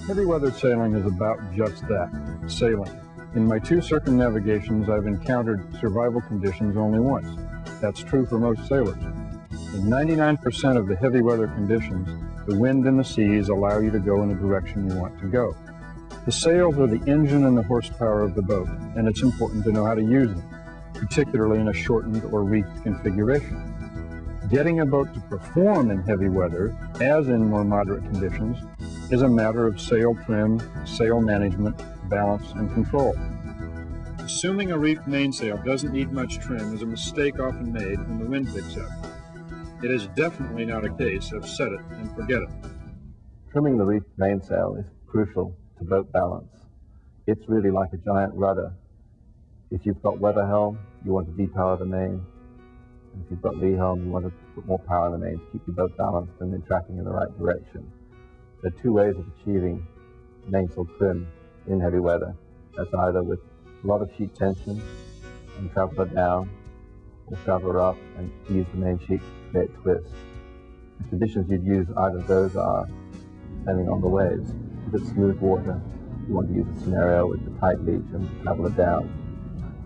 Heavy weather sailing is about just that, sailing. In my 2 circumnavigations, I've encountered survival conditions only once. That's true for most sailors. In 99% of the heavy weather conditions, the wind and the seas allow you to go in the direction you want to go. The sails are the engine and the horsepower of the boat, and it's important to know how to use them, particularly in a shortened or reefed configuration. Getting a boat to perform in heavy weather, as in more moderate conditions, is a matter of sail trim, sail management, balance, and control. Assuming a reefed mainsail doesn't need much trim is a mistake often made when the wind picks up. It is definitely not a case of set it and forget it. Trimming the reefed mainsail is crucial to boat balance. It's really like a giant rudder. If you've got weather helm, you want to depower the main. And if you've got lee helm, you want to put more power in the main to keep your boat balanced and then tracking in the right direction. There are 2 ways of achieving mainsail trim in heavy weather. That's either with a lot of sheet tension and travel her down, or travel her up and ease the main sheet to make it twist. The conditions you'd use either of those are depending on the waves. If it's smooth water, you want to use a scenario with the tight leech and travel it down.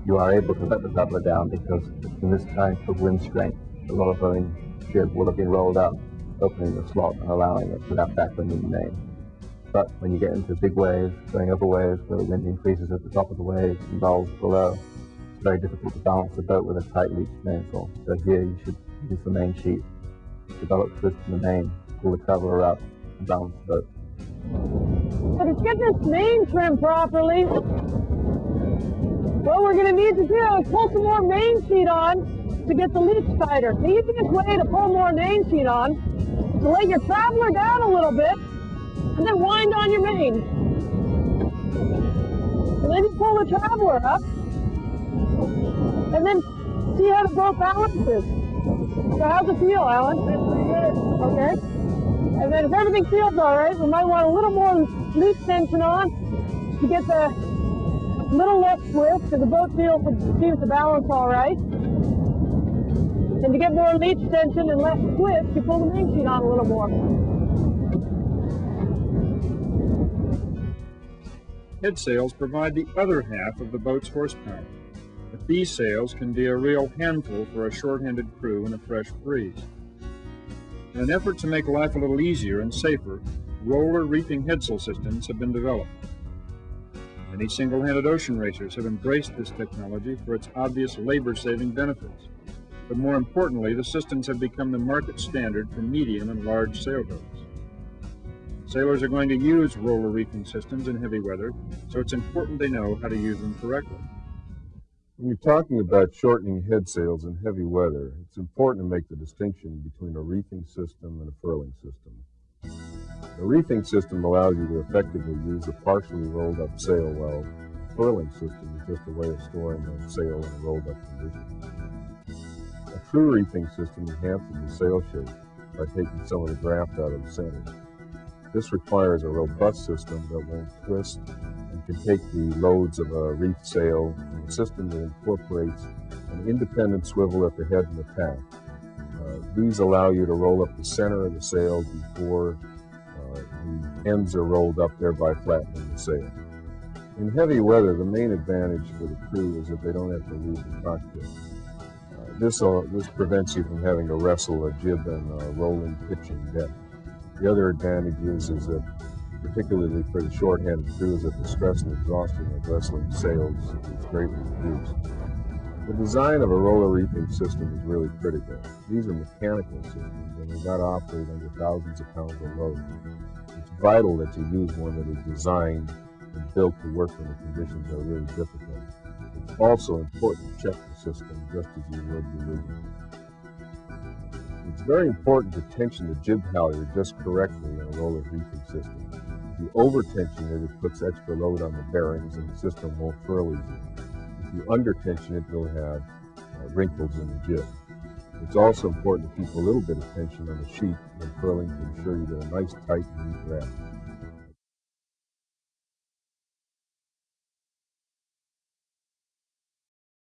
You are able to let the traveler down because in this kind of wind strength, a lot of rowing jib will have been rolled up, opening the slot and allowing it without backwinding the main. But when you get into big waves, going over waves where the wind increases at the top of the wave and lulls below, it's very difficult to balance the boat with a tight leech mainsail. So here you should use the main sheet, develop twist in the main, pull the traveler up, and balance the boat. So to get this main trimmed properly, what we're going to need to do is pull some more main sheet on to get the leech tighter. The easiest way to pull more main sheet on is to lay your traveler down a little bit and then wind on your main. And then you pull the traveler up and then see how the boat balances. So how's it feel, Alan? Okay. And then if everything feels all right, we might want a little more leech tension on to get the little less twist, because the boat seems to balance all right. And to get more leech tension and less twist, you pull the main sheet on a little more. Head sails provide the other half of the boat's horsepower, but these sails can be a real handful for a short-handed crew in a fresh breeze. In an effort to make life a little easier and safer, roller reefing headsail systems have been developed. Many single-handed ocean racers have embraced this technology for its obvious labor-saving benefits. But more importantly, the systems have become the market standard for medium and large sailboats. Sailors are going to use roller reefing systems in heavy weather, so it's important they know how to use them correctly. When you're talking about shortening head sails in heavy weather, it's important to make the distinction between a reefing system and a furling system. A reefing system allows you to effectively use a partially rolled up sail, while a furling system is just a way of storing the sail in a rolled up condition. A true reefing system enhances the sail shape by taking some of the draft out of the center. This requires a robust system that won't twist and can take the loads of a reefed sail, and a system that incorporates an independent swivel at the head and the tack. These allow you to roll up the center of the sail before the ends are rolled up, thereby flattening the sail. In heavy weather, the main advantage for the crew is that they don't have to leave the cockpit. This prevents you from having to wrestle a jib and a rolling pitching deck. The other advantage is that, particularly for the short-handed crew, is that the stress and exhaustion of wrestling sails is greatly reduced. The design of a roller reefing system is really critical. These are mechanical systems, and they've got to operate under thousands of pounds of load. It's vital that you use one that is designed and built to work when the conditions are really difficult. It's also important to check the system just as you would your rigging. It's very important to tension the jib halyard just correctly in a roller reefing system. If you over-tension it puts extra load on the bearings and the system won't furl easily. If you under-tension it, you'll have wrinkles in the jib. It's also important to keep a little bit of tension on the sheet when furling to ensure you get a nice tight and neat wrap.